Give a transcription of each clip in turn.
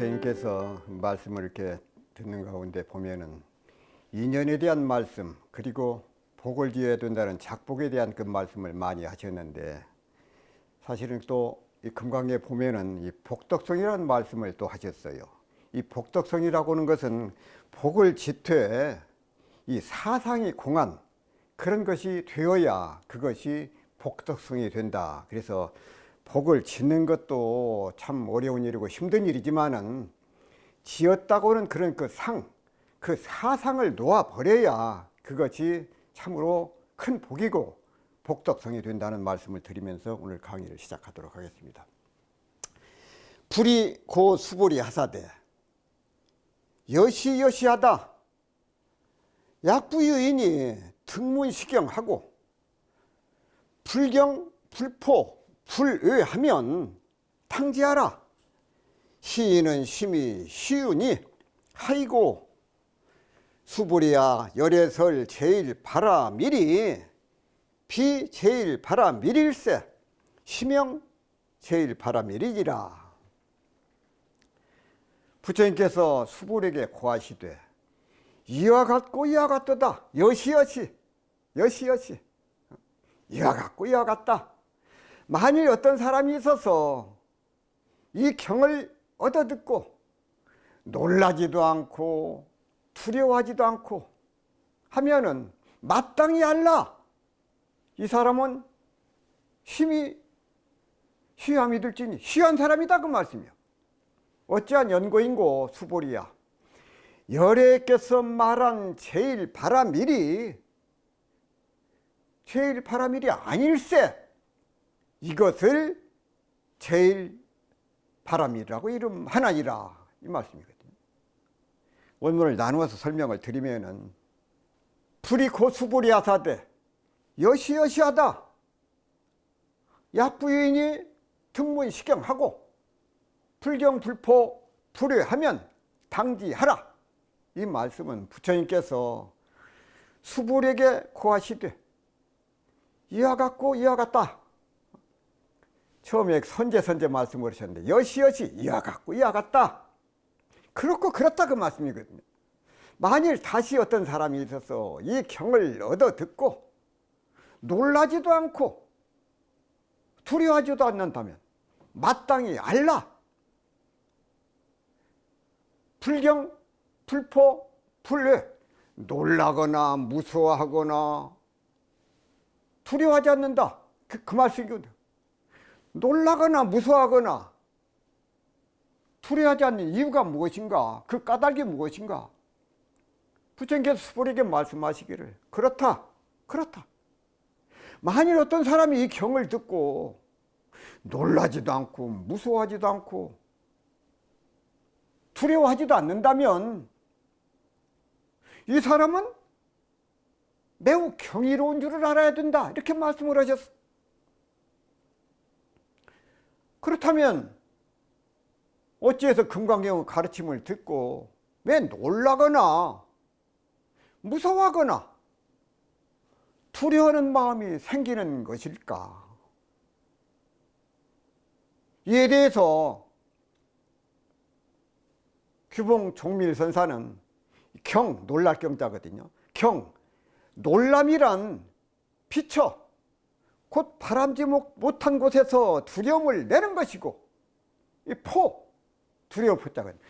부처님께서 말씀을 이렇게 듣는 가운데 보면은 인연에 대한 말씀, 그리고 복을 지어야 된다는 작복에 대한 그 말씀을 많이 하셨는데, 사실은 또 이 금강에 보면은 이 복덕성이라는 말씀을 또 하셨어요. 이 복덕성이라고 하는 것은 복을 짓되 이 사상이 공한 그런 것이 되어야 그것이 복덕성이 된다. 그래서 복을 짓는 것도 참 어려운 일이고 힘든 일이지만은 지었다고는 그런 그 사상을 놓아버려야 그것이 참으로 큰 복이고 복덕성이 된다는 말씀을 드리면서 오늘 강의를 시작하도록 하겠습니다. 불이 고 수보리 하사되 여시여시하다. 약부유인이 등문시경하고 불경 불포 불의하면 탕지하라. 시인은 심히 쉬우니 하이고 수보리야 열애설 제일 바라밀이 비 제일 바라밀일세 시명 제일 바라밀이지라. 부처님께서 수보리에게 고하시되 이와 같고 이와 같도다. 여시여시 이와 같고 이와 같다. 만일 어떤 사람이 있어서 이 경을 얻어듣고 놀라지도 않고 두려워하지도 않고 하면은 마땅히 알라. 이 사람은 심히 쉬함이 들지니 쉬한 사람이다 그 말씀이요. 어찌한 연고인고 수보리야 열애께서 말한 제일 바라밀이 아닐세. 이것을 제일 바라밀이라고 이름하나니라 이 말씀이거든요. 원문을 나누어서 설명을 드리면은 불이 고 수보리 하사되 여시여시하다. 약부유인이 등문시경하고 불경불포 불의하면 당지하라. 이 말씀은 부처님께서 수보리에게 고하시되 이와 같고 이와 같다. 처음에 선제 말씀을 하셨는데 여시여시 이와 같고 이와 같다. 그렇고 그렇다 그 말씀이거든요. 만일 다시 어떤 사람이 있어서 이 경을 얻어 듣고 놀라지도 않고 두려워하지도 않는다면 마땅히 알라. 불경, 불포, 불회 놀라거나 무서워하거나 두려워하지 않는다. 그 말씀이거든요. 놀라거나 무서워하거나 두려워하지 않는 이유가 무엇인가? 그 까닭이 무엇인가? 부처님께서 수보리에게 말씀하시기를 그렇다. 만일 어떤 사람이 이 경을 듣고 놀라지도 않고 무서워하지도 않고 두려워하지도 않는다면 이 사람은 매우 경이로운 줄을 알아야 된다. 이렇게 말씀을 하셨어. 그렇다면 어찌해서 금강경 가르침을 듣고 왜 놀라거나 무서워하거나 두려워하는 마음이 생기는 것일까? 이에 대해서 규봉 종밀선사는 경, 놀랄 경자거든요. 경, 놀람이란 비처 곧 바람지 못한 곳에서 두려움을 내는 것이고, 이 포, 두려워 포자거든요.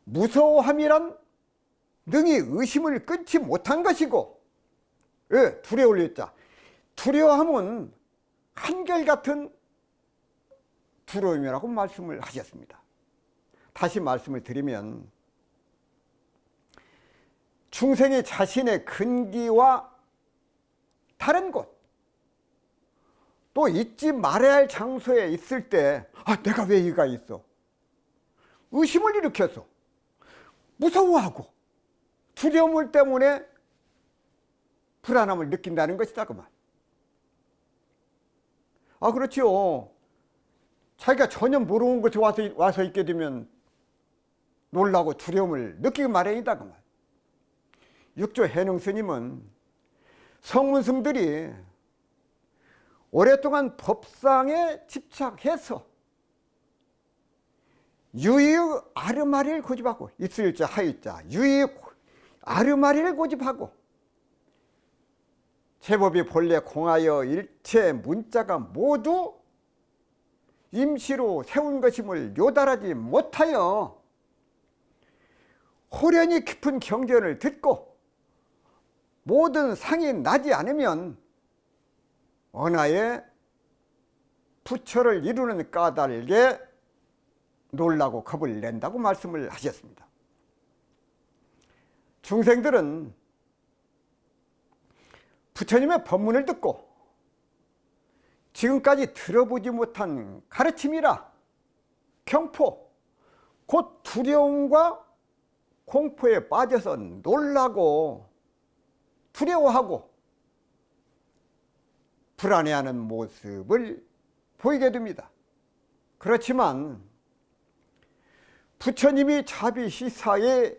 무서워함이란 능히 의심을 끊지 못한 것이고, 왜? 두려울 유자. 두려워함은 한결같은 두려움이라고 말씀을 하셨습니다. 다시 말씀을 드리면 중생이 자신의 근기와 다른 곳, 또 잊지 말아야 할 장소에 있을 때 내가 왜 여기가 있어? 의심을 일으켜서 무서워하고 두려움 때문에 불안함을 느낀다는 것이다 그 말. 그렇지요. 자기가 전혀 모르는 곳에 와서 있게 되면 놀라고 두려움을 느끼기 마련이다 그 말. 육조 해능 스님은 성문승들이 오랫동안 법상에 집착해서 유의 아르마리를 고집하고, 있을자 하의자 유의 아르마리를 고집하고, 제법이 본래 공하여 일체 문자가 모두 임시로 세운 것임을 요달하지 못하여 호련히 깊은 경전을 듣고 모든 상이 나지 않으면 언하에 부처를 이루는 까닭에 놀라고 겁을 낸다고 말씀을 하셨습니다. 중생들은 부처님의 법문을 듣고 지금까지 들어보지 못한 가르침이라 경포, 곧 두려움과 공포에 빠져서 놀라고 두려워하고 불안해하는 모습을 보이게 됩니다. 그렇지만 부처님이 자비시사의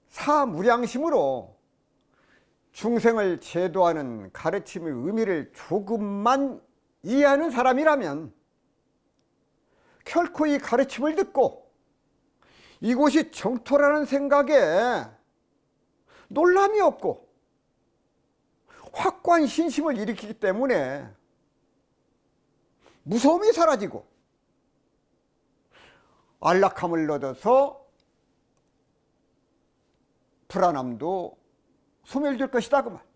사무량심으로 중생을 제도하는 가르침의 의미를 조금만 이해하는 사람이라면 결코 이 가르침을 듣고 이곳이 정토라는 생각에 놀람이 없고 확고한 신심을 일으키기 때문에 무서움이 사라지고 안락함을 얻어서 불안함도 소멸될 것이다 그 말.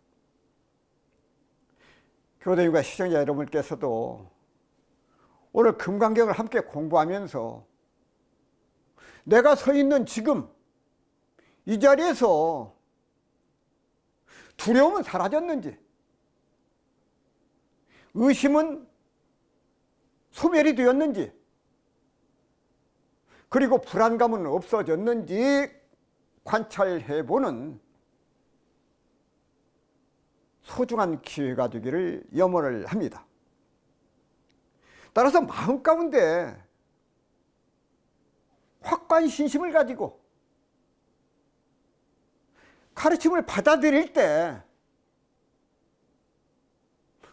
교도님과 시청자 여러분께서도 오늘 금강경을 함께 공부하면서 내가 서 있는 지금 이 자리에서 두려움은 사라졌는지, 의심은 소멸이 되었는지, 그리고 불안감은 없어졌는지 관찰해보는 소중한 기회가 되기를 염원을 합니다. 따라서 마음 가운데 확고한 신심을 가지고 가르침을 받아들일 때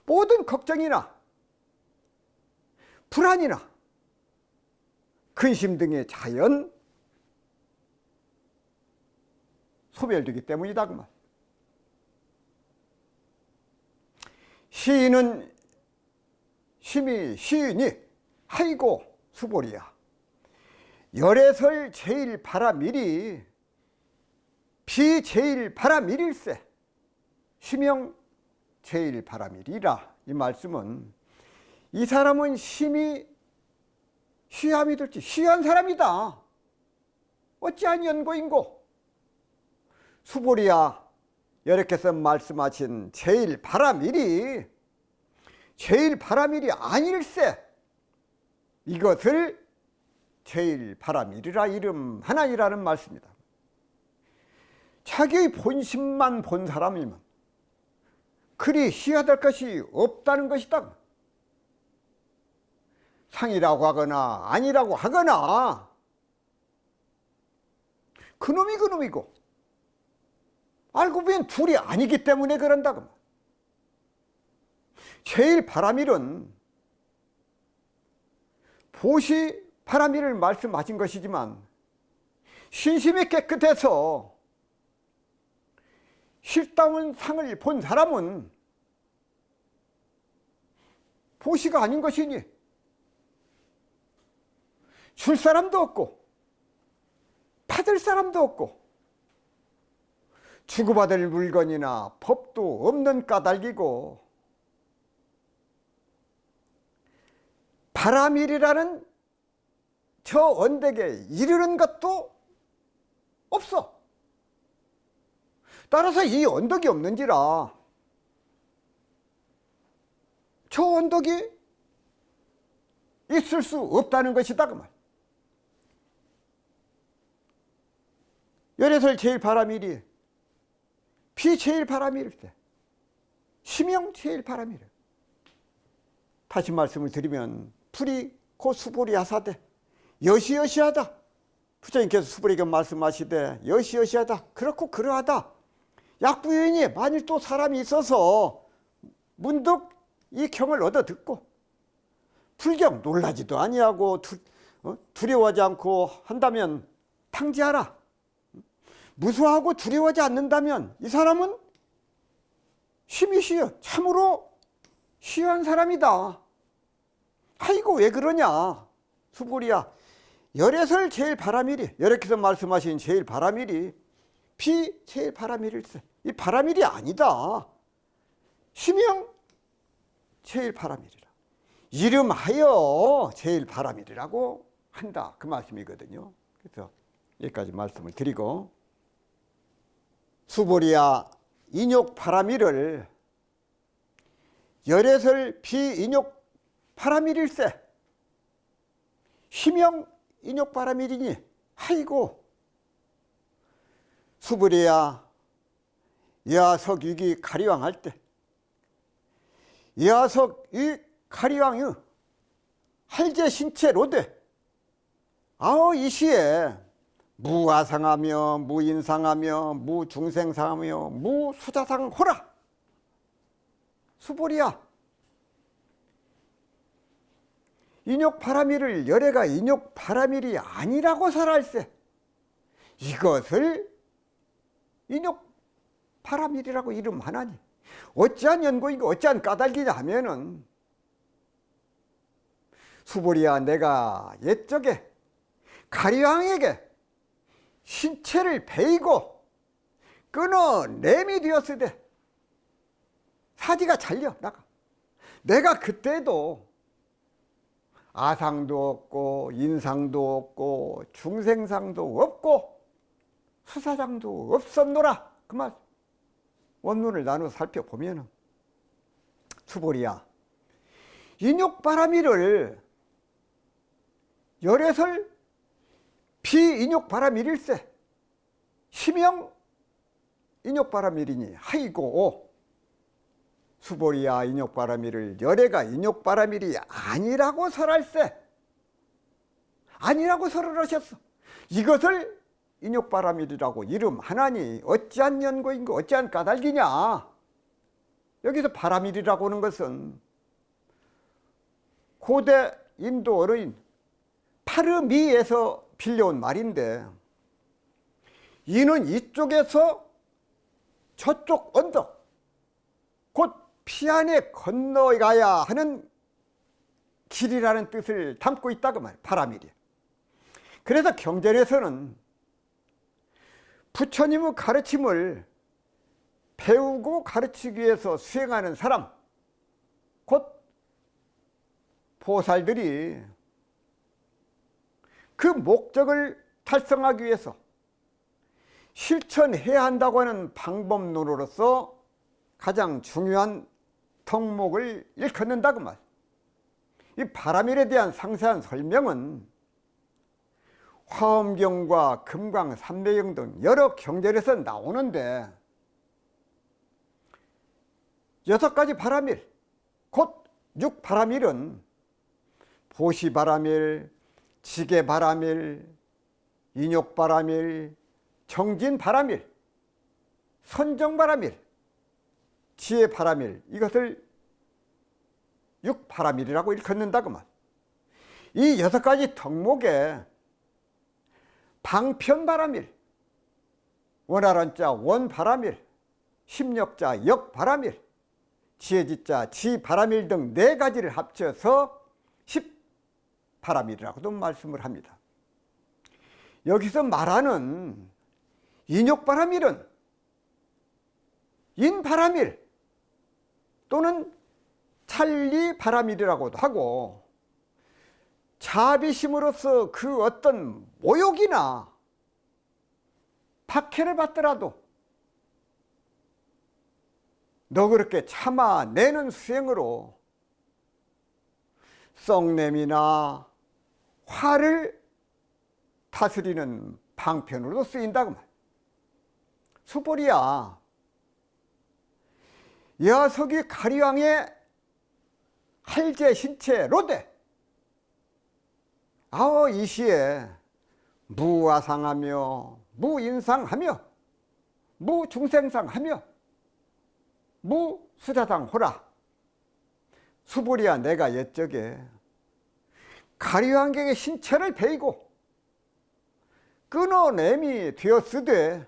모든 걱정이나 불안이나 근심 등의 자연 소멸되기 때문이다 그 말. 시인은 심히 시인이 하이고 수보리야 열애설 제일 바라밀이 비제일 바라밀일세 심형 제일 바라밀이라. 이 말씀은 이 사람은 심히 시함이 들지 시한 사람이다. 어찌한 연고인고. 수보리야 여러께서 말씀하신 제일 바라밀이 제일 바라밀이 아닐세. 이것을 제일 바라밀이라 이름하나이라는 말씀이다. 자기의 본심만 본 사람이면 그리 희화될 것이 없다는 것이다. 상이라고 하거나 아니라고 하거나 그놈이 그놈이고 알고 보면 둘이 아니기 때문에 그런다고. 제일 바라밀은 보시 바라밀을 말씀하신 것이지만 신심이 깨끗해서 실다운 상을 본 사람은 보시가 아닌 것이니 줄 사람도 없고 받을 사람도 없고 주고받을 물건이나 법도 없는 까닭이고 바라밀이라는 저 언덕에 이르는 것도 없어. 따라서 이 언덕이 없는지라 저 언덕이 있을 수 없다는 것이다 그 말. 열애설 제일 바라밀이 비제일 바라밀일 때 심형 제일 바라밀. 다시 말씀을 드리면 풀이 곧 수보리 하사대 여시여시하다. 부처님께서 수보리에게 말씀하시되 여시여시하다. 그렇고 그러하다. 약부인이 만일 또 사람이 있어서 문득 이 경을 얻어 듣고 불경 놀라지도 아니하고 두려워하지 않고 한다면 탕지하라. 무서워하고 두려워하지 않는다면 이 사람은 심히 쉬어. 참으로 쉬한 사람이다. 아이고 왜 그러냐. 수보리야, 열에설 제일 바람일이, 여러께서 말씀하신 제일 바람일이 비 제일 바람일일세. 이 바람일이 아니다. 심형 제일 바람일이라. 이름하여 제일 바람일이라고 한다. 그 말씀이거든요. 그래서 여기까지 말씀을 드리고, 수보리야, 인욕 바람일을 열에설 비인욕 바람일일세. 심형 인욕 바람일이니 아이고. 수보리야, 여하석육이 가리왕 할 때, 여하석이 가리왕의 할제 신체로되 이 시에 무아상하며 무인상하며 무중생상하며 무수자상호라. 수보리야, 인욕 바람일을 열애가 인욕 바람일이 아니라고 설할세. 이것을 인욕 바람일이라고 이름하나니 어찌한 연고인가, 어찌한 까닭이냐 하면은, 수보리야, 내가 옛적에 가리왕에게 신체를 베이고 끊어 내미 되었으되 사지가 잘려 나가. 내가 그때도 아상도 없고 인상도 없고 중생상도 없고 수사상도 없었노라. 그 말 원문을 나눠 살펴보면, 수보리야, 인욕 바람일을 열에설 비인욕 바람일일세. 심형 인욕 바람일이니 아이고. 수보리야, 인욕 바람일을 열애가 인욕 바람일이 아니라고 설할세. 아니라고 설을 하셨어. 이것을 인욕 바람일이라고 이름하나니 어찌한 연고인가, 어찌한 까닭이냐. 여기서 바람일이라고 하는 것은 고대 인도 어로인 파르미에서 빌려온 말인데, 이는 이쪽에서 저쪽 언덕, 곧 피안에 건너가야 하는 길이라는 뜻을 담고 있다고 말. 바람일이. 그래서 경전에서는 부처님의 가르침을 배우고 가르치기 위해서 수행하는 사람, 곧 보살들이 그 목적을 달성하기 위해서 실천해야 한다고 하는 방법론으로서 가장 중요한 덕목을 일컫는다고 말. 이 바람일에 대한 상세한 설명은 화엄경과 금강 삼매경 등 여러 경전에서 나오는데, 6가지 바람일, 곧 6바람일은 보시바람일, 지게바람일, 인욕바람일, 정진바람일, 선정바람일, 지혜바람일, 이것을 6바람일이라고 일컫는다고 말. 이 6가지 덕목에 방편바람일, 원활한자 원바람일, 심력자 역바람일, 지혜지자 지바람일 등 4가지를 합쳐서 10바람일이라고도 말씀을 합니다. 여기서 말하는 인욕바람일은 인바람일 또는 찰리바람일이라고도 하고, 자비심으로서 그 어떤 모욕이나 박해를 받더라도 너 그렇게 참아내는 수행으로 썩냄이나 화를 다스리는 방편으로 쓰인다고 말. 수보리야, 여하석이 가리왕의 할제 신체로되 이 시에 무아상하며 무인상하며 무중생상하며 무수자상호라. 수보리야, 내가 옛적에 가리환경의 신체를 베이고 끊어냄이 되었으되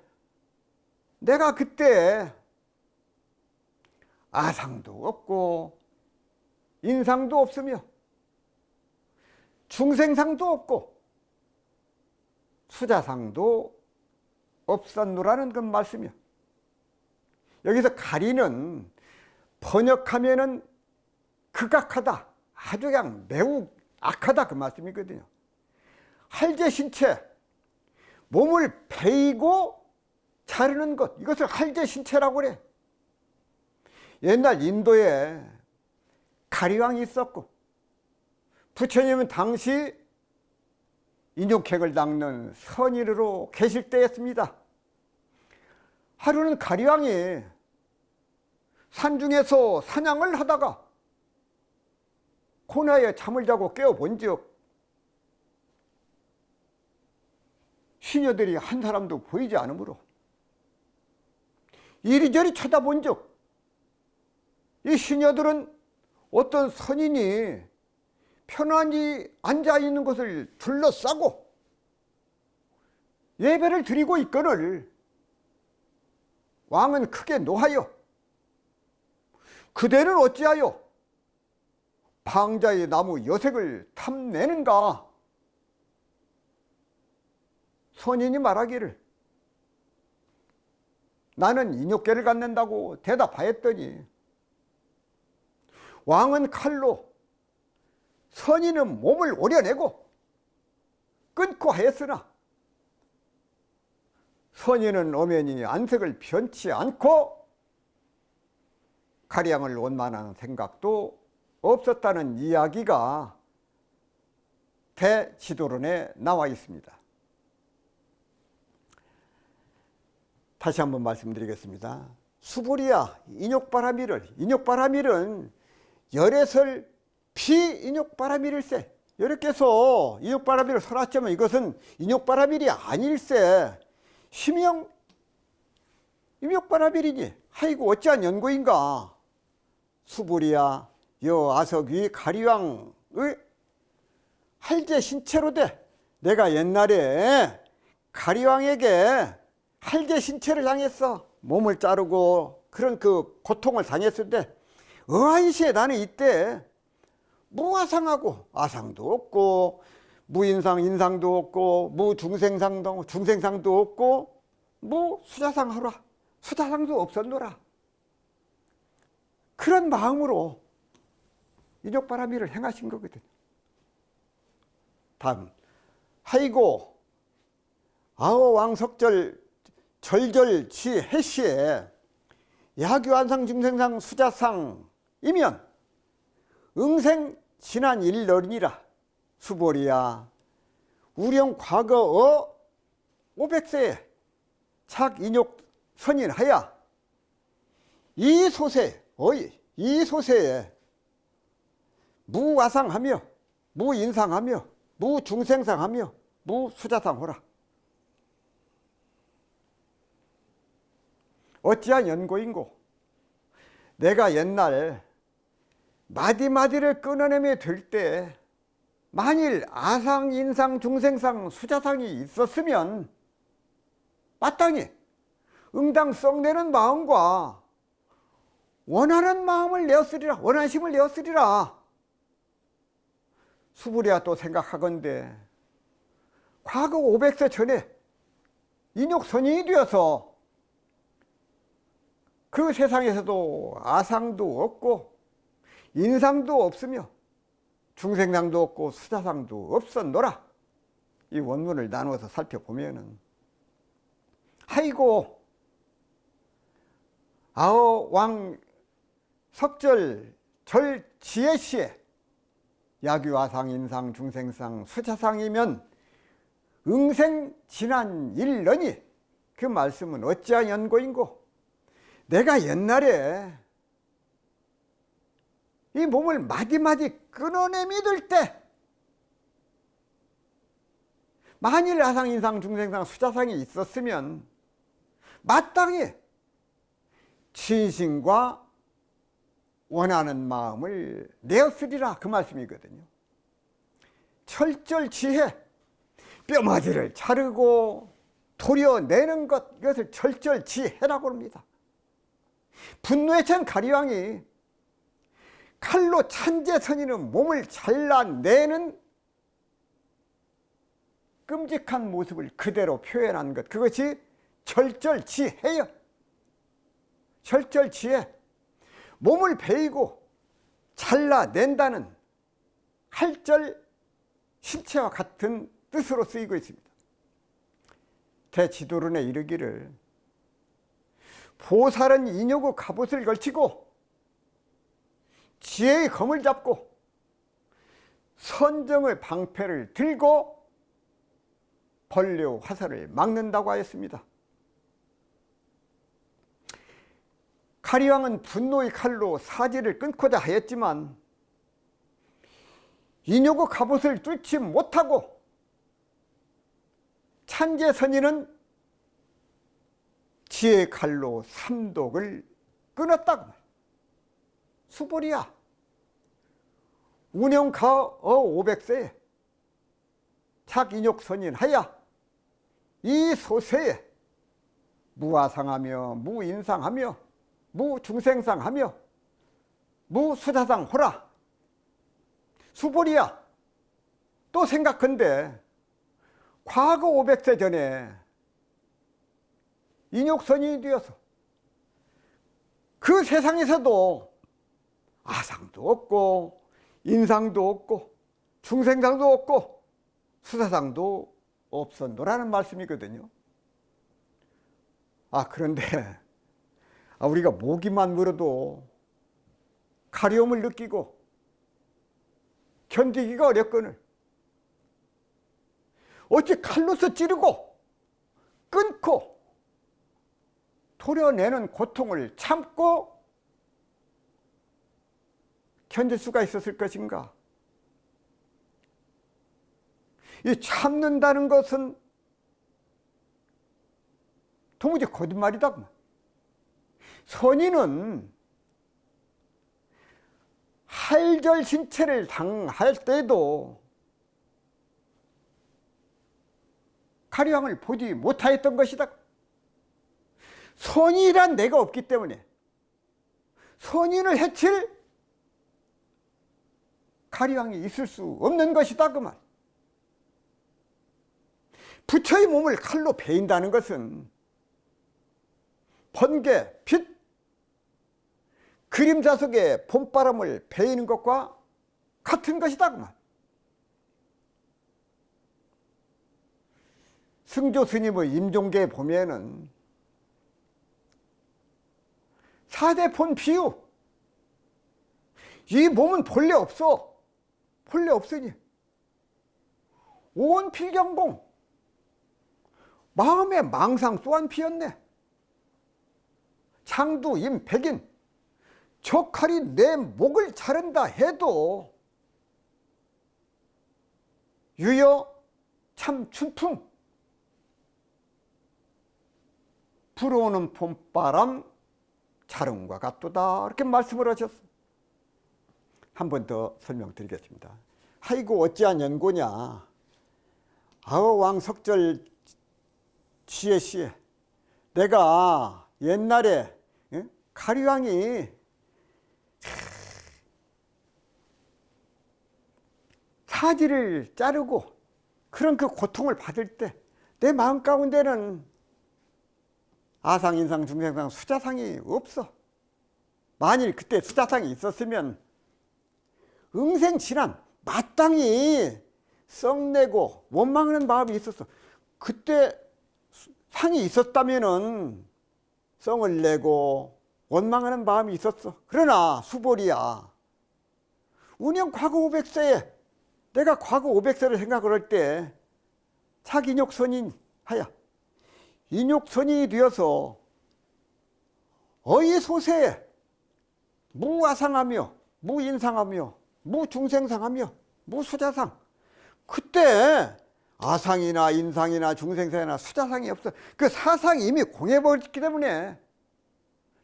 내가 그때 아상도 없고 인상도 없으며 중생상도 없고 수자상도 없었노라는 그 말씀이요. 여기서 가리는 번역하면은 극악하다, 아주 그냥 매우 악하다 그 말씀이거든요. 할제신체, 몸을 베이고 자르는 것, 이것을 할제신체라고 그래. 옛날 인도에 가리왕이 있었고 부처님은 당시 인욕객을 닦는 선인으로 계실 때였습니다. 하루는 가리왕이 산중에서 사냥을 하다가 코너에 잠을 자고 깨어본즉 시녀들이 한 사람도 보이지 않으므로 이리저리 쳐다본즉 이 시녀들은 어떤 선인이 편안히 앉아있는 것을 둘러싸고 예배를 드리고 있거늘 왕은 크게 노하여 그대는 어찌하여 방자의 나무 여색을 탐내는가? 선인이 말하기를 나는 인욕계를 갖는다고 대답하였더니 왕은 칼로 선인은 몸을 오려내고 끊고 하였으나 선인은 엄연히 안색을 변치 않고 가리왕을 원만한 생각도 없었다는 이야기가 대지도론에 나와 있습니다. 다시 한번 말씀드리겠습니다. 수보리야 인욕바라밀을, 인욕바라밀은 열애설 비인욕바라밀일세. 여러께서 인욕바라밀을 설하자면 이것은 인욕바라밀이 아닐세. 심형 인욕바라밀이니 하이고 어찌한 연고인가. 수보리야 여 아석위 가리왕의 할제 신체로 돼. 내가 옛날에 가리왕에게 할제 신체를 당했어. 몸을 자르고 그런 그 고통을 당했을 때 어한시에 나는 이때 무아상하고 아상도 없고 무인상 인상도 없고 중생상도 없고 무수자상하라 수자상도 없었노라. 그런 마음으로 인욕바라밀을 행하신 거거든. 다음 하이고 아어왕석절 절절지 해시에 야규안상 중생상 수자상이면 응생 지난 일러니라. 수보리야 우령 과거 500세에 착인욕 선인하야 이 소세에 무아상하며 무인상하며 무중생상하며 무수자상호라. 어찌한 연고인고 내가 옛날 마디마디를 끊어내며 될 때 만일 아상, 인상, 중생상, 수자상이 있었으면 마땅히 응당 썩내는 마음과 원하는 마음을 내었으리라. 원한심을 내었으리라. 수부리야 또 생각하건대 과거 500세 전에 인욕선인이 되어서 그 세상에서도 아상도 없고 인상도 없으며 중생상도 없고 수자상도 없었노라. 이 원문을 나누어서 살펴보면은 하이고 아어왕 석절 절지혜시에 야규아상 인상 중생상 수자상이면 응생 지난 일러니 그 말씀은 어찌한 연고인고 내가 옛날에 이 몸을 마디마디 끊어내미 들 때 만일 아상, 인상, 중생상, 수자상이 있었으면 마땅히 진심과 원하는 마음을 내었으리라 그 말씀이거든요. 철절지혜, 뼈마디를 자르고 도려내는 것, 이것을 철절지혜라고 합니다. 분노에 찬 가리왕이 칼로 찬제선인의 몸을 잘라내는 끔찍한 모습을 그대로 표현한 것, 그것이 철절지혜요. 철절지혜, 몸을 베이고 잘라낸다는 할절 신체와 같은 뜻으로 쓰이고 있습니다. 대지도론에 이르기를 보살은 인욕의 갑옷을 걸치고 지혜의 검을 잡고 선정의 방패를 들고 벌레와 화살을 막는다고 하였습니다. 가리왕은 분노의 칼로 사지를 끊고자 하였지만 인욕의 갑옷을 뚫지 못하고 찬제선인은 지혜의 칼로 삼독을 끊었다고. 수보리야, 운영가어 500세에 착인욕선인 하야 이 소세에 무아상하며 무인상하며 무중생상하며 무수자상호라. 수보리야, 또 생각한데 과거 500세 전에 인욕선인이 되어서 그 세상에서도 아상도 없고 인상도 없고 중생상도 없고 수사상도 없었노라는 말씀이거든요. 그런데 우리가 모기만 물어도 가려움을 느끼고 견디기가 어렵거늘 어찌 칼로서 찌르고 끊고 도려내는 고통을 참고 견딜 수가 있었을 것인가? 이 참는다는 것은 도무지 거짓말이다. 선인은 할절 신체를 당할 때도 가리왕을 보지 못하였던 것이다. 선인이란 내가 없기 때문에 선인을 해칠 가리왕이 있을 수 없는 것이다 그 말. 부처의 몸을 칼로 베인다는 것은 번개, 빛, 그림자 속에 봄바람을 베이는 것과 같은 것이다 그 말. 승조 스님의 임종계에 보면은 사대폰 비유, 이 몸은 본래 없어. 본래 없으니 온 필경공, 마음의 망상 또한 피었네. 창두 임 백인, 저 칼이 내 목을 자른다 해도 유여 참 춘풍, 불어오는 봄바람 자른과 같도다, 이렇게 말씀을 하셨어. 한 번 더 설명드리겠습니다. 아이고 어찌한 연고냐. 왕석절 지혜시에 내가 옛날에 가리왕이 사지를 자르고 그런 그 고통을 받을 때 내 마음 가운데는 아상, 인상, 중생상, 수자상이 없어. 만일 그때 수자상이 있었으면 응생치란 마땅히 썩내고 원망하는 마음이 있었어. 그때 상이 있었다면은 성을 내고 원망하는 마음이 있었어. 그러나 수보리야, 운영 과거 500세에 내가 과거 500세를 생각을 할 때 착인욕선인 하야 인욕선이 되어서 어이소세에 무아상하며 무인상하며 무중생상하며 무수자상, 그때 아상이나 인상이나 중생상이나 수자상이 없어. 그 사상이 이미 공해버렸기 때문에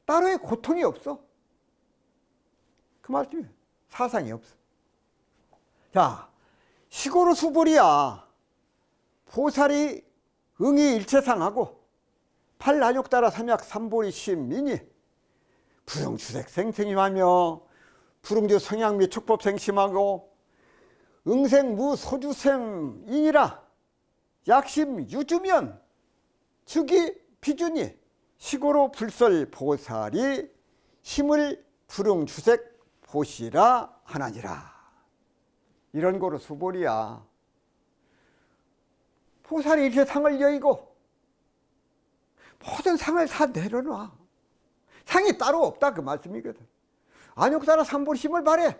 따로의 고통이 없어. 그 말씀이에요. 사상이 없어. 자, 시고로 수불이야. 보살이 응이 일체상하고 팔난욕 따라 삼약 삼보리 심이니 부정추색 생생임하며 불응주 성향미 촉법 생심하고 응생무 소주생이니라. 약심 유주면 즉이 비준이 시고로 불설 보살이 심을 불응주색 보시라 하나니라. 이런 거로 수보리야. 보살이 이렇게 상을 여의고 모든 상을 다 내려놔. 상이 따로 없다 그 말씀이거든. 안욕따라 삼보심을 바래.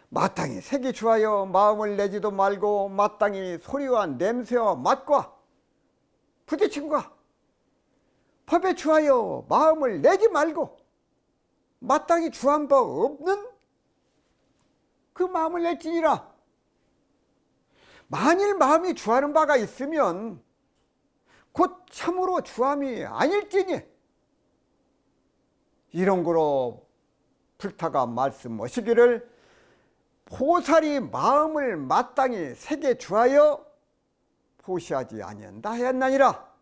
마땅히 색이 좋아요 마음을 내지도 말고 마땅히 소리와 냄새와 맛과 부딪힘과 법에 좋아요 마음을 내지 말고 마땅히 주한 바 없는 그 마음을 낼지니라. 만일 마음이 주하는 바가 있으면 곧 참으로 주함이 아닐지니. 이런 거로 불타가 말씀하시기를 보살이 마음을 마땅히 색에 주하여 보시하지 아니한다 하였나니라.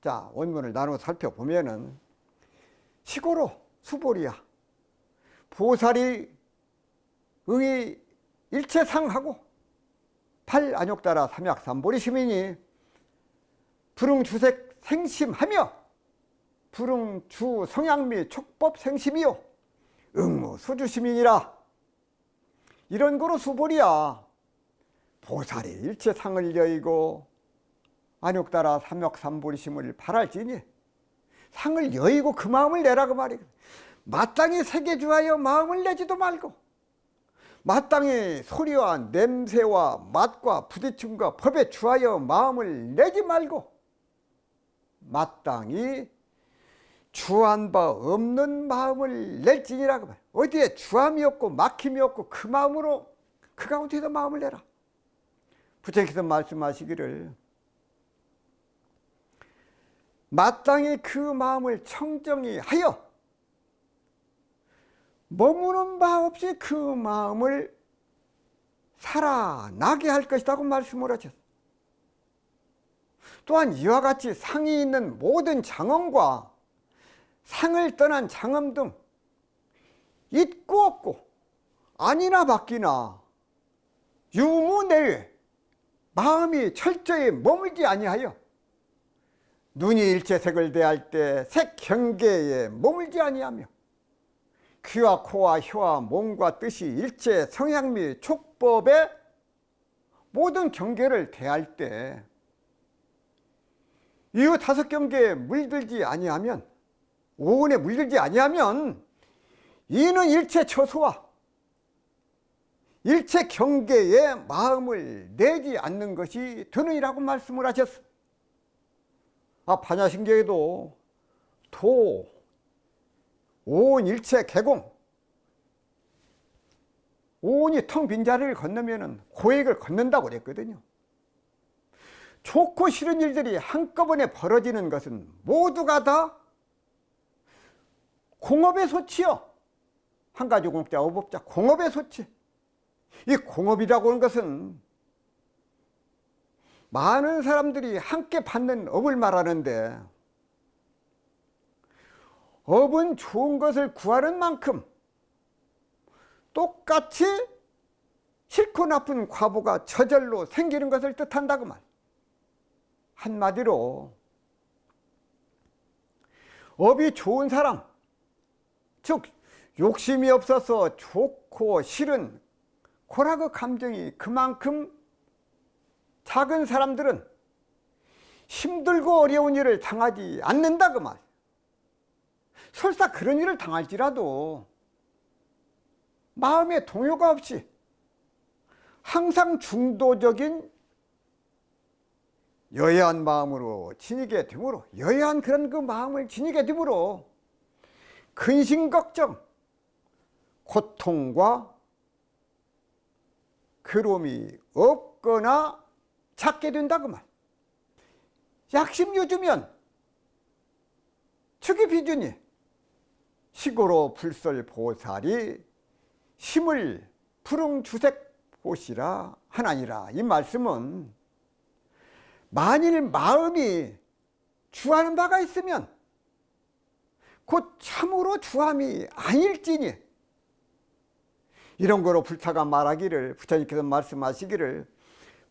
자, 원문을 나눠 살펴보면은 시고로 수보리야. 보살이 응이 일체상하고 팔안욕따라 삼약삼보리 심이니 불응주색 생심하며 불응주 성향미 촉법 생심이요 응무 수주심이니라. 이런 거로 수보리야. 보살이 일체상을 여의고 안욕따라 삼약삼보리 심을 바랄지니 상을 여의고 그 마음을 내라 그 말이거든. 마땅히 색에 주하여 마음을 내지도 말고 마땅히 소리와 냄새와 맛과 부딪힘과 법에 주하여 마음을 내지 말고 마땅히 주한 바 없는 마음을 낼지니라고 말이야. 어디에 주함이 없고 막힘이 없고 그 마음으로 그 가운데서 마음을 내라. 부처님께서 말씀하시기를 마땅히 그 마음을 청정히 하여 머무는 바 없이 그 마음을 살아나게 할 것이라고 말씀을 하셨어요. 또한 이와 같이 상이 있는 모든 장엄과 상을 떠난 장엄 등 있고 없고 아니나 바뀌나 유무내외 마음이 철저히 머물지 아니하여 눈이 일체색을 대할 때 색 경계에 머물지 아니하며 귀와 코와 혀와 몸과 뜻이 일체 성향미 촉법의 모든 경계를 대할 때 이 다섯 경계에 물들지 아니하면 오은에 물들지 아니하면 이는 일체 처소와 일체 경계에 마음을 내지 않는 것이 되느니라고 말씀을 하셨어. 반야신경에도 도, 오은 일체 개공, 오은이 텅 빈 자리를 건너면 고액을 걷는다고 그랬거든요. 좋고 싫은 일들이 한꺼번에 벌어지는 것은 모두가 다 공업의 소치요. 한 가지 공업자, 어법자, 공업의 소치. 이 공업이라고 하는 것은 많은 사람들이 함께 받는 업을 말하는데 업은 좋은 것을 구하는 만큼 똑같이 싫고 나쁜 과보가 저절로 생기는 것을 뜻한다고 말. 한마디로 업이 좋은 사람, 즉 욕심이 없어서 좋고 싫은 고라그 감정이 그만큼 작은 사람들은 힘들고 어려운 일을 당하지 않는다 그 말. 설사 그런 일을 당할지라도 마음에 동요가 없이 항상 중도적인 여해한 마음으로 지니게 되므로 여해한 그런 그 마음을 지니게 되므로 근심 걱정, 고통과 괴로움이 없거나 작게 된다 그 말. 약심유주면 즉이 비준이 시고로 불설 보살이 심을 불응주색 보시라 하나니라. 이 말씀은 만일 마음이 주하는 바가 있으면 곧 참으로 주함이 아닐지니, 이런 거로 불타가 말하기를, 부처님께서 말씀하시기를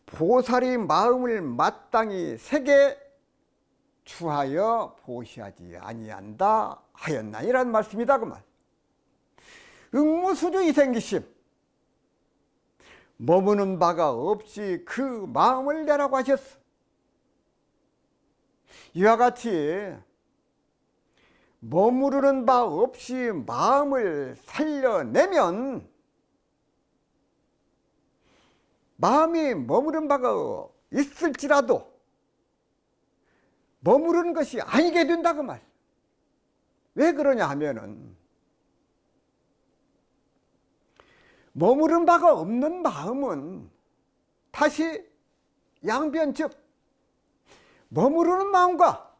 보살이 마음을 마땅히 새게 주하여 보시하지 아니한다 하였나니라는 말씀이다 그 말. 응무수주 이생기심, 머무는 바가 없이 그 마음을 내라고 하셨어. 이와 같이 머무르는 바 없이 마음을 살려내면 마음이 머무른 바가 있을지라도 머무르는 것이 아니게 된다 그 말. 왜 그러냐 하면은 머무른 바가 없는 마음은 다시 양변, 즉 머무르는 마음과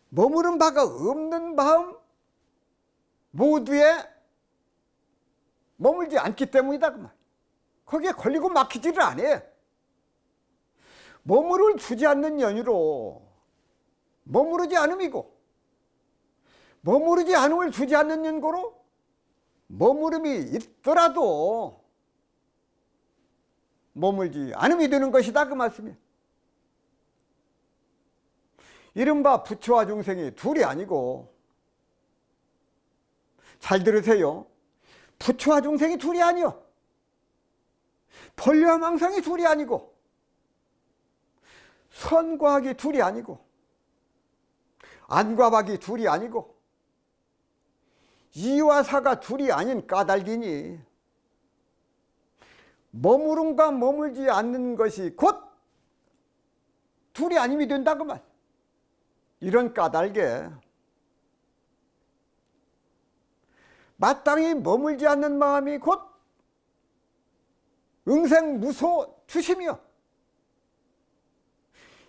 머무른 바가 없는 마음 모두에 머물지 않기 때문이다 그 말. 거기에 걸리고 막히지를 않아. 머무를 주지 않는 연유로 머무르지 않음이고, 머무르지 않음을 주지 않는 연고로 머무름이 있더라도 머물지 않음이 되는 것이다 그 말씀이에요. 이른바 부처와 중생이 둘이 아니고, 잘 들으세요, 부처와 중생이 둘이 아니요, 번뇌와 망상이 둘이 아니고, 선과 악이 둘이 아니고, 안과 박이 둘이 아니고, 이와 사가 둘이 아닌 까닭이니 머무름과 머물지 않는 것이 곧 둘이 아님이 된다 그 말. 이런 까닭에 마땅히 머물지 않는 마음이 곧 응생무소 주심이요,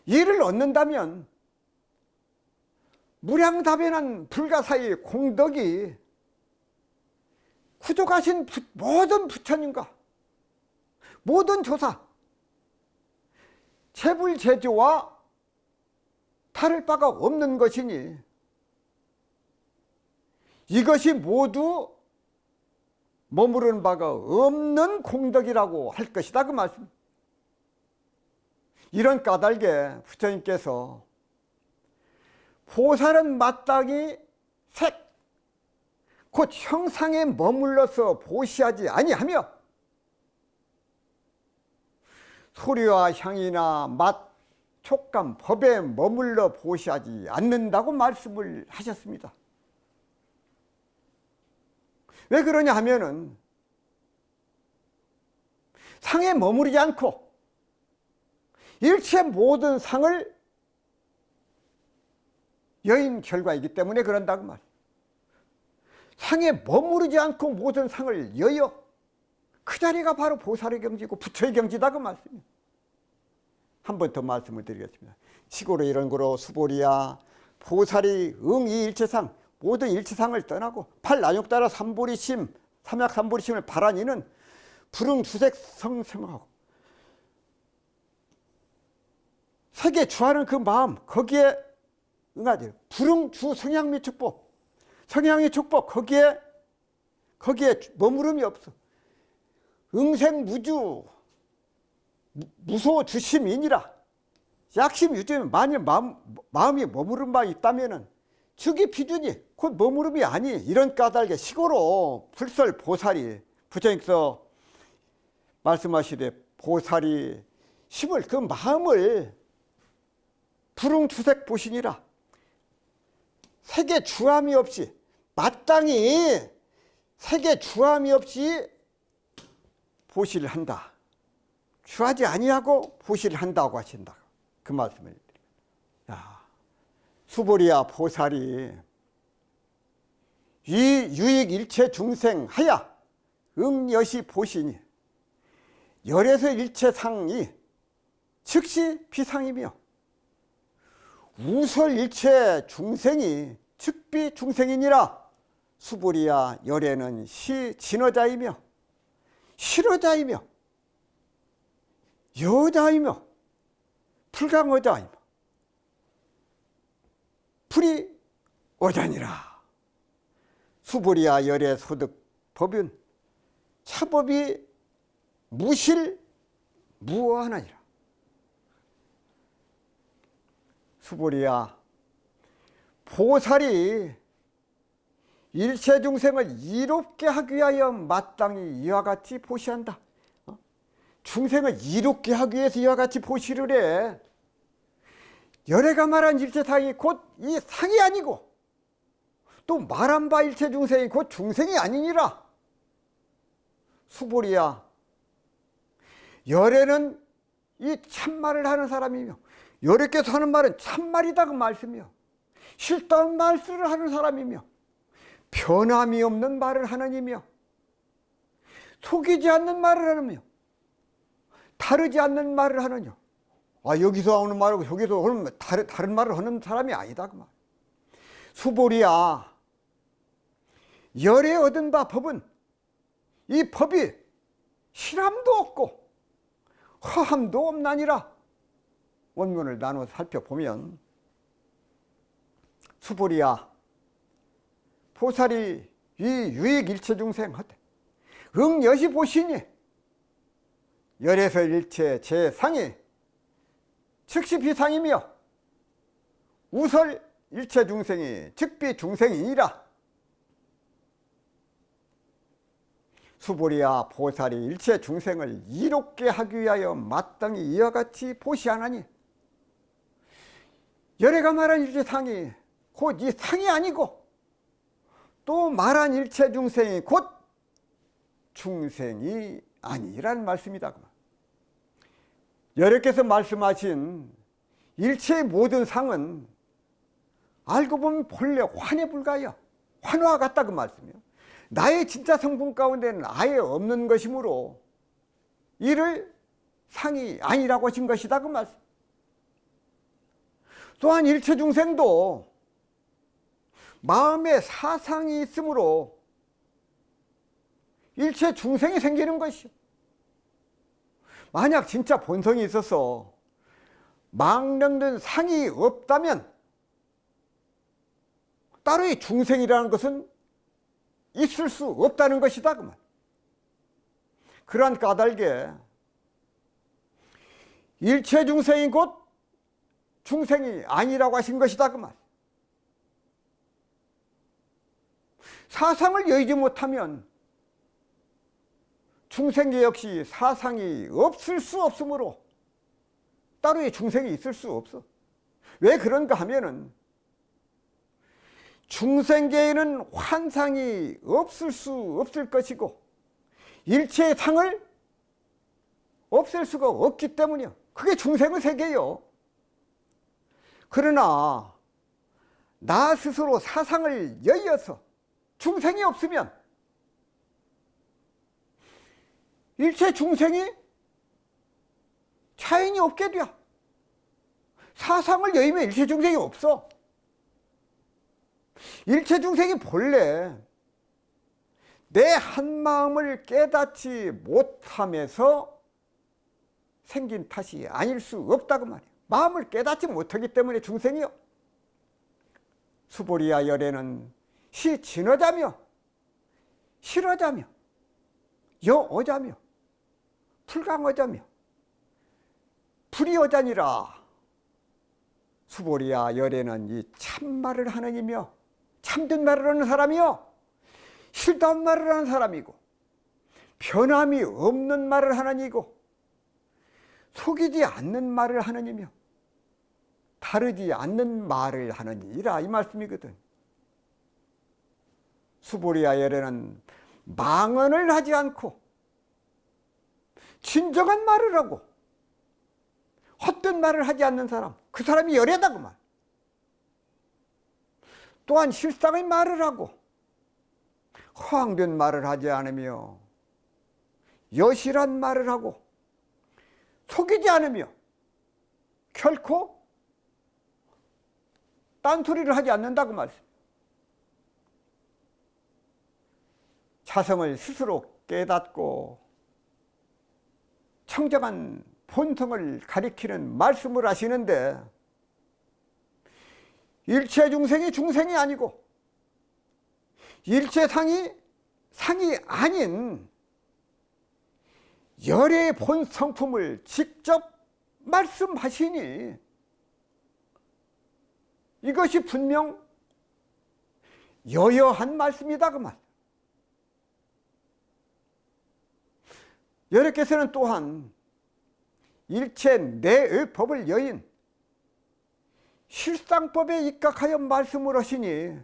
이를 얻는다면 무량다변한 불가사의 공덕이 구족하신 모든 부처님과 모든 조사, 재불제조와 다를 바가 없는 것이니 이것이 모두 머무르는 바가 없는 공덕이라고 할 것이다 그 말씀. 이런 까닭에 부처님께서 보살은 마땅히 색, 곧 형상에 머물러서 보시하지 아니하며 소리와 향이나 맛, 촉감, 법에 머물러 보시하지 않는다고 말씀을 하셨습니다. 왜 그러냐 하면은 상에 머무르지 않고 일체 모든 상을 여인 결과이기 때문에 그런다고 말. 상에 머무르지 않고 모든 상을 여여, 그 자리가 바로 보살의 경지고 부처의 경지다 그 말씀이에요. 한 번 더 말씀을 드리겠습니다. 시고로 이런 거로 수보리야 보살이 응이 일체상, 모든 일체상을 떠나고 팔난욕따라 삼보리심, 삼약 삼보리심을 바라니는 불응주색 성생하고 세계 주하는 그 마음, 거기에 응하지. 불응주 성향미 축복, 성향의 축복, 거기에 머무름이 없어. 응생무주 무소 주심이니라. 약심 유주면 만일 마음이 머무른 바 있다면은 즉이 비준이 곧 머무름이 아니. 이런 까닭에 시고로 불설 보살이, 부처님께서 말씀하시되 보살이 심을 그 마음을 불응주색 보시니라. 색에 주함이 없이, 마땅히 색에 주함이 없이 보시를 한다. 주하지 아니하고 보시를 한다고 하신다. 그 말씀을 드립니다. 수보리야 보살이 이 유익 일체 중생 하야 응여시 보시니 열에서 일체 상이 즉시 비상이며 우설 일체 중생이 즉비 중생이니라. 수보리야 열에는 시 진어자이며 실어자이며 여자이며 불강어자이며 불이 어자니라. 수보리야 열의 소득 법은 차법이 무실무어하나니라. 수보리야 보살이 일체 중생을 이롭게 하기 위하여 마땅히 이와 같이 보시한다. 중생을 이롭게 하기 위해서 이와 같이 보시를 해. 열애가 말한 일체상이 곧 이 상이 아니고 또 말한 바 일체 중생이 곧 중생이 아니니라. 수보리야 열애는 이 참말을 하는 사람이며 열애께서 하는 말은 참말이다 그 말씀이요. 실다운 말씀을 하는 사람이며 변함이 없는 말을 하는 이며 속이지 않는 말을 하느며 다르지 않는 말을 하느냐. 여기서 하는 말하고 여기서 하는 다른 말을 하는 사람이 아니다 그 말. 수보리야 열에 얻은 바 법은 이 법이 실함도 없고 허함도 없나니라. 원문을 나눠 살펴보면 수보리야 보살이 이 유익일체 중생 하되 응여시 보시니 열에서 일체 제상이 즉시 비상이며 우설 일체 중생이 즉비 중생이니라. 수보리야 보살이 일체 중생을 이롭게 하기 위하여 마땅히 이와 같이 보시하나니 열애가 말한 일체 상이 곧 이 상이 아니고 또 말한 일체 중생이 곧 중생이 아니라는 말씀이다. 열애께서 말씀하신 일체의 모든 상은 알고 보면 본래 환에 불과하여 환화와 같다 그 말씀이요. 나의 진짜 성분 가운데는 아예 없는 것이므로 이를 상이 아니라고 하신 것이다 그 말씀. 또한 일체 중생도 마음에 사상이 있으므로 일체 중생이 생기는 것이요. 만약 진짜 본성이 있어서 망령된 상이 없다면 따로의 중생이라는 것은 있을 수 없다는 것이다 그 말. 그러한 까닭에 일체 중생이 곧 중생이 아니라고 하신 것이다 그 말. 사상을 여의지 못하면 중생계 역시 사상이 없을 수 없으므로 따로의 중생이 있을 수 없어. 왜 그런가 하면은 중생계에는 환상이 없을 수 없을 것이고 일체의 상을 없앨 수가 없기 때문이요. 그게 중생의 세계요. 그러나 나 스스로 사상을 여의어서 중생이 없으면 일체 중생이 차이이 없게 돼. 사상을 여의면 일체 중생이 없어. 일체 중생이 본래 내 한마음을 깨닫지 못함에서 생긴 탓이 아닐 수 없다고 말이에요. 마음을 깨닫지 못하기 때문에 중생이요. 수보리야 열애는 시 진어자며 실어자며 여어자며 불강어자며 불이어자니라. 수보리야 열애는 이 참말을 하는 이며 참된 말을 하는 사람이요 실다운 말을 하는 사람이고 변함이 없는 말을 하는 이고 속이지 않는 말을 하는 이며 다르지 않는 말을 하는 이라 이 말씀이거든. 수보리야 열애는 망언을 하지 않고 진정한 말을 하고 헛된 말을 하지 않는 사람, 그 사람이 열애다 그 말. 또한 실상의 말을 하고 허황된 말을 하지 않으며 여실한 말을 하고 속이지 않으며 결코 딴소리를 하지 않는다 그 말씀. 자성을 스스로 깨닫고 청정한 본성을 가리키는 말씀을 하시는데, 일체 중생이 중생이 아니고 일체상이 상이 아닌 열의 본 성품을 직접 말씀하시니 이것이 분명 여여한 말씀이다 그 말. 여러께서는 또한 일체 내의 법을 여인 실상법에 입각하여 말씀을 하시니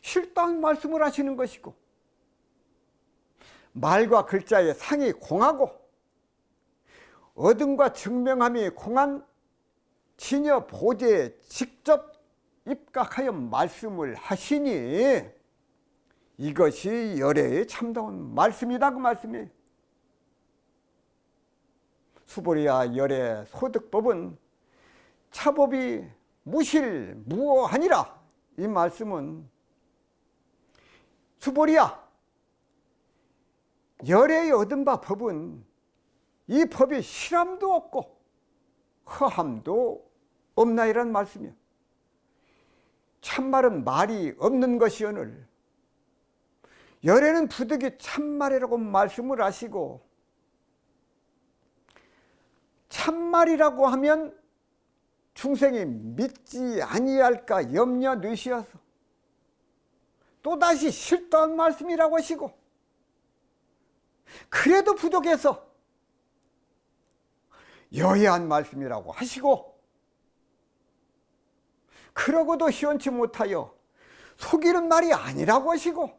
실당 말씀을 하시는 것이고, 말과 글자의 상이 공하고 어둠과 증명함이 공한 진여 보제에 직접 입각하여 말씀을 하시니 이것이 열애의 참다운 말씀이다 그 말씀이에요. 수보리야 열애 소득법은 차법이 무실무어하니라. 이 말씀은 수보리야 열애의 얻은 바 법은 이 법이 실함도 없고 허함도 없나이란 말씀이야. 참말은 말이 없는 것이오늘 열애는 부득이 참말이라고 말씀을 하시고, 참말이라고 하면 중생이 믿지 아니할까 염려 넣으시어서 또다시 실도한 말씀이라고 하시고, 그래도 부족해서 여해한 말씀이라고 하시고, 그러고도 시원치 못하여 속이는 말이 아니라고 하시고,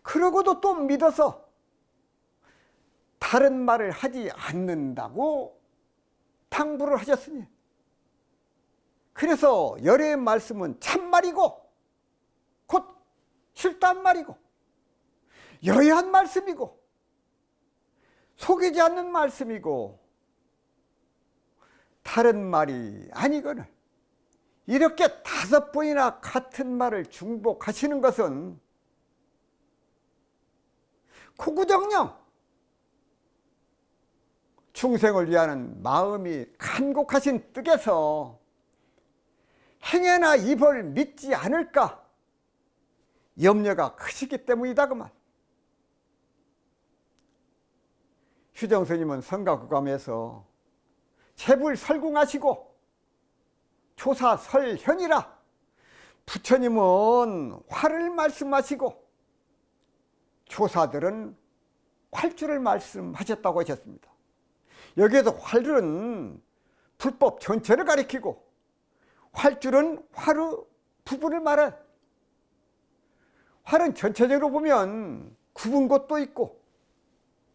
그러고도 또 믿어서 다른 말을 하지 않는다고 당부를 하셨으니, 그래서 열애의 말씀은 참말이고 곧 실도한 말이고 여해한 말씀이고 속이지 않는 말씀이고 다른 말이 아니거늘 이렇게 5번이나 같은 말을 중복하시는 것은 고구정령 중생을 위하는 마음이 간곡하신 뜻에서 행해나 이벌 믿지 않을까 염려가 크시기 때문이다 그 말. 휴정스님은 성가구감에서 채불설궁하시고 초사설현이라, 부처님은 화를 말씀하시고 초사들은 활주를 말씀하셨다고 하셨습니다. 여기에서 활은 불법 전체를 가리키고 활줄은 화루 부분을 말해. 활은 전체적으로 보면 굽은 것도 있고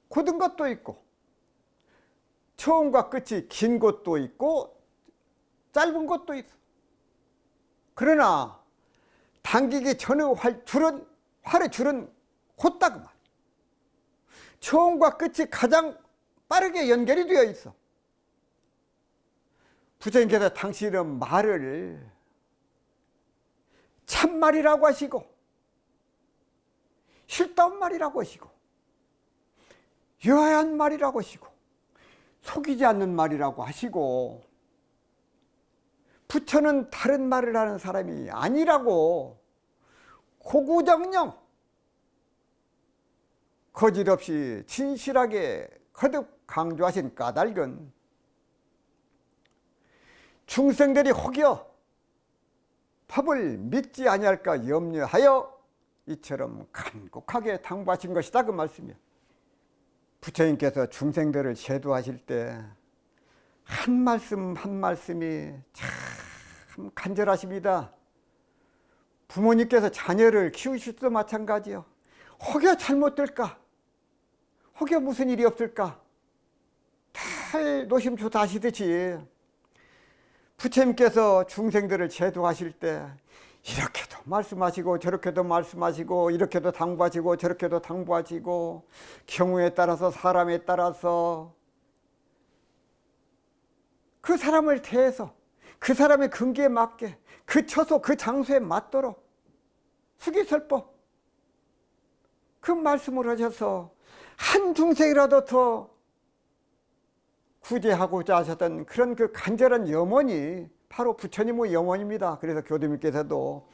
곧은 것도 있고 처음과 끝이 긴 것도 있고 짧은 것도 있어. 그러나 당기기 전의 활의 줄은 곧다 그 말. 처음과 끝이 가장 빠르게 연결이 되어 있어. 부처님께서 당신의 말을 참말이라고 하시고 실다운 말이라고 하시고 여하한 말이라고 하시고 속이지 않는 말이라고 하시고, 부처는 다른 말을 하는 사람이 아니라고 고구정령 거짓 없이 진실하게 거듭 강조하신 까닭은 중생들이 혹여 법을 믿지 아니할까 염려하여 이처럼 간곡하게 당부하신 것이다 그 말씀이야. 부처님께서 중생들을 제도하실 때 한 말씀 한 말씀이 참 간절하십니다. 부모님께서 자녀를 키우실 때도 마찬가지요. 혹여 잘못될까, 혹여 무슨 일이 없을까 잘 노심초사하시듯이 부처님께서 중생들을 제도하실 때 이렇게도 말씀하시고 저렇게도 말씀하시고 이렇게도 당부하시고 저렇게도 당부하시고 경우에 따라서 사람에 따라서 그 사람을 대해서 그 사람의 근기에 맞게 그 처소 그 장소에 맞도록 수기설법 그 말씀을 하셔서 한 중생이라도 더 구제하고자 하셨던 그런 그 간절한 염원이 바로 부처님의 염원입니다. 그래서 교도님께서도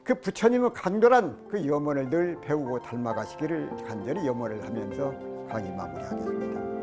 그 부처님의 간절한 그 염원을 늘 배우고 닮아가시기를 간절히 염원을 하면서 강의 마무리하겠습니다.